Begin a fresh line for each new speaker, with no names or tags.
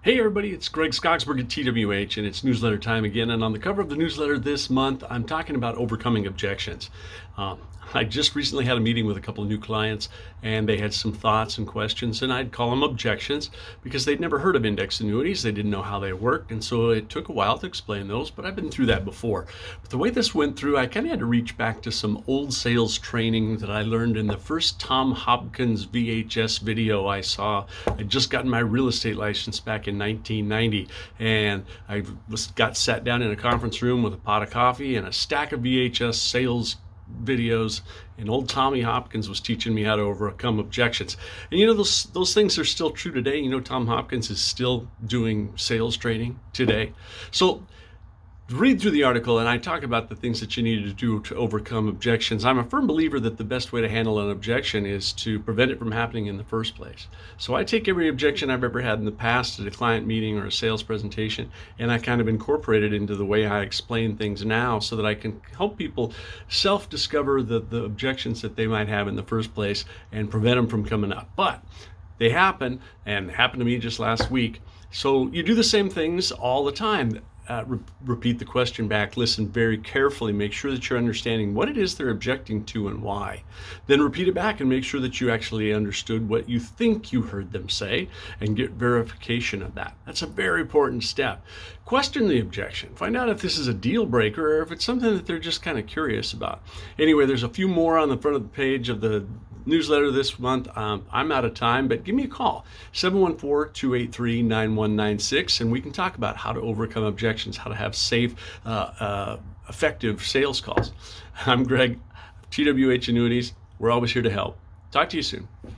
Hey everybody, it's Greg Skogsberg at TWH, and it's newsletter time again. And on the cover of the newsletter this month, I'm talking about overcoming objections. I just recently had a meeting with a couple of new clients, and they had some thoughts and questions, and I'd call them objections because they'd never heard of index annuities. They didn't know how they worked, and so it took a while to explain those, but I've been through that before. But the way this went through, I kind of had to reach back to some old sales training that I learned in the first Tom Hopkins VHS video I saw. I'd just gotten my real estate license back in 1990, and got sat down in a conference room with a pot of coffee and a stack of VHS sales videos, and old Tommy Hopkins was teaching me how to overcome objections. And those things are still true today. Tom Hopkins is still doing sales training today. So read through the article, and I talk about the things that you need to do to overcome objections. I'm a firm believer that the best way to handle an objection is to prevent it from happening in the first place. So I take every objection I've ever had in the past at a client meeting or a sales presentation, and I kind of incorporate it into the way I explain things now so that I can help people self-discover the objections that they might have in the first place and prevent them from coming up. But they happen, and happened to me just last week. So you do the same things all the time. Repeat the question back, listen very carefully, make sure that you're understanding what it is they're objecting to and why. Then repeat it back and make sure that you actually understood what you think you heard them say and get verification of that. That's a very important step. Question the objection. Find out if this is a deal breaker or if it's something that they're just kind of curious about. Anyway, there's a few more on the front of the page of the newsletter this month. I'm out of time, but give me a call, 714-283-9196, and we can talk about how to overcome objections, how to have safe, effective sales calls. I'm Greg, TWH Annuities. We're always here to help. Talk to you soon.